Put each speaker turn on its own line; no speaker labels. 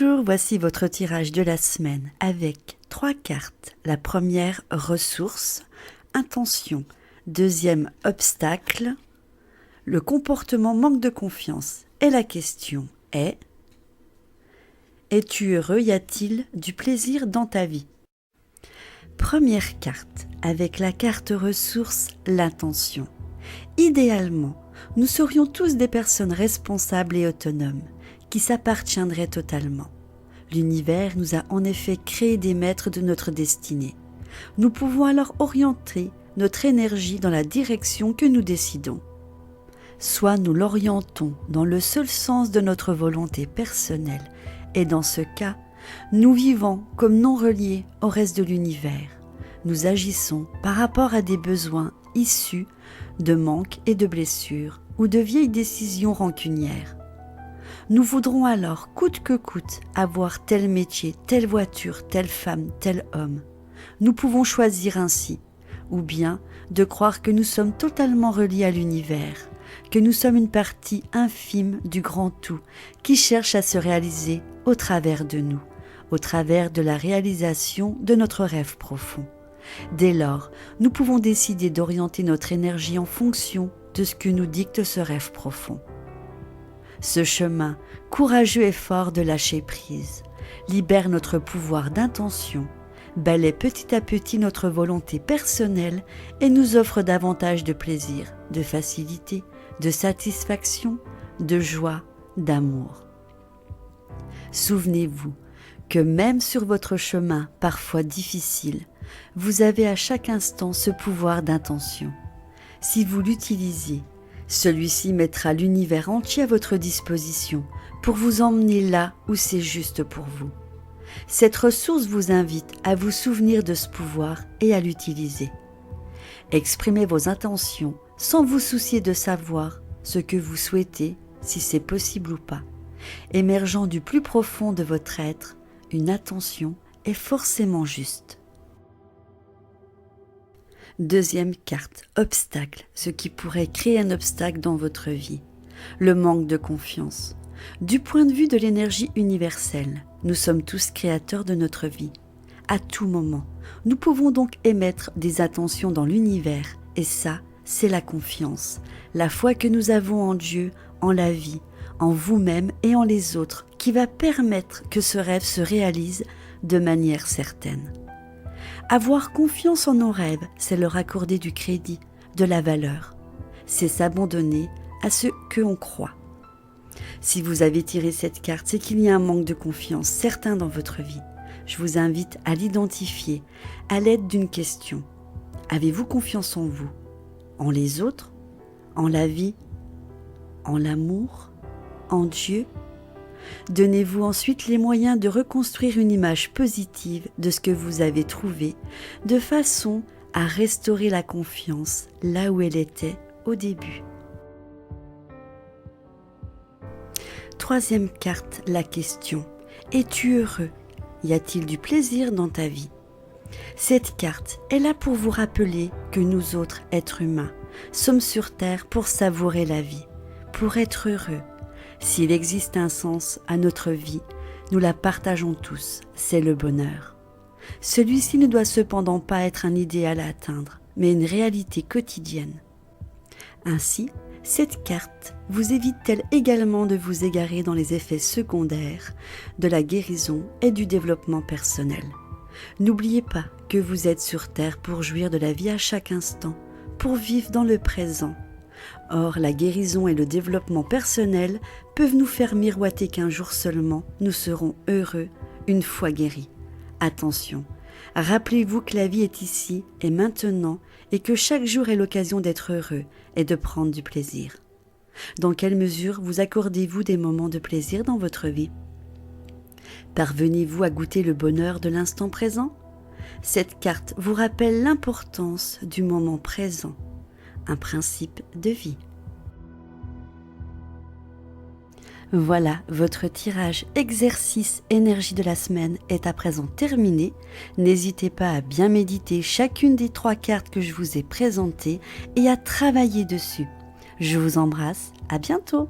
Bonjour, voici votre tirage de la semaine avec 3 cartes. La première, ressources, intention. Deuxième, obstacle. Le comportement manque de confiance. Et la question est: es-tu heureux? Y a-t-il du plaisir dans ta vie? Première carte, avec la carte ressources, l'intention. Idéalement, nous serions tous des personnes responsables et autonomes, qui s'appartiendraient totalement. L'univers nous a en effet créé des maîtres de notre destinée. Nous pouvons alors orienter notre énergie dans la direction que nous décidons. Soit nous l'orientons dans le seul sens de notre volonté personnelle, et dans ce cas, nous vivons comme non reliés au reste de l'univers. Nous agissons par rapport à des besoins issus de manques et de blessures ou de vieilles décisions rancunières. Nous voudrons alors coûte que coûte avoir tel métier, telle voiture, telle femme, tel homme. Nous pouvons choisir ainsi, ou bien de croire que nous sommes totalement reliés à l'univers, que nous sommes une partie infime du grand tout qui cherche à se réaliser au travers de nous, au travers de la réalisation de notre rêve profond. Dès lors, nous pouvons décider d'orienter notre énergie en fonction de ce que nous dicte ce rêve profond. Ce chemin courageux et fort de lâcher prise libère notre pouvoir d'intention, balaie petit à petit notre volonté personnelle et nous offre davantage de plaisir, de facilité, de satisfaction, de joie, d'amour. Souvenez-vous que même sur votre chemin parfois difficile, vous avez à chaque instant ce pouvoir d'intention. Si vous l'utilisez, celui-ci mettra l'univers entier à votre disposition pour vous emmener là où c'est juste pour vous. Cette ressource vous invite à vous souvenir de ce pouvoir et à l'utiliser. Exprimez vos intentions sans vous soucier de savoir ce que vous souhaitez, si c'est possible ou pas. Émergeant du plus profond de votre être, une intention est forcément juste. Deuxième carte, obstacle, ce qui pourrait créer un obstacle dans votre vie. Le manque de confiance. Du point de vue de l'énergie universelle, nous sommes tous créateurs de notre vie. À tout moment, nous pouvons donc émettre des intentions dans l'univers, et ça, c'est la confiance, la foi que nous avons en Dieu, en la vie, en vous-même et en les autres, qui va permettre que ce rêve se réalise de manière certaine. Avoir confiance en nos rêves, c'est leur accorder du crédit, de la valeur. C'est s'abandonner à ce que l'on croit. Si vous avez tiré cette carte, c'est qu'il y a un manque de confiance certain dans votre vie. Je vous invite à l'identifier à l'aide d'une question. Avez-vous confiance en vous, en les autres, en la vie, en l'amour, en Dieu? Donnez-vous ensuite les moyens de reconstruire une image positive de ce que vous avez trouvé, de façon à restaurer la confiance là où elle était au début. Troisième carte, la question. Es-tu heureux? Y a-t-il du plaisir dans ta vie? Cette carte est là pour vous rappeler que nous autres, êtres humains, sommes sur Terre pour savourer la vie, pour être heureux. S'il existe un sens à notre vie, nous la partageons tous, c'est le bonheur. Celui-ci ne doit cependant pas être un idéal à atteindre, mais une réalité quotidienne. Ainsi, cette carte vous évite-t-elle également de vous égarer dans les effets secondaires de la guérison et du développement personnel. N'oubliez pas que vous êtes sur Terre pour jouir de la vie à chaque instant, pour vivre dans le présent. Or, la guérison et le développement personnel peuvent nous faire miroiter qu'un jour seulement, nous serons heureux une fois guéris. Attention, rappelez-vous que la vie est ici et maintenant et que chaque jour est l'occasion d'être heureux et de prendre du plaisir. Dans quelle mesure vous accordez-vous des moments de plaisir dans votre vie? Parvenez-vous à goûter le bonheur de l'instant présent? Cette carte vous rappelle l'importance du moment présent, un principe de vie. Voilà, votre tirage exercice énergie de la semaine est à présent terminé. N'hésitez pas à bien méditer chacune des 3 cartes que je vous ai présentées et à travailler dessus. Je vous embrasse, à bientôt.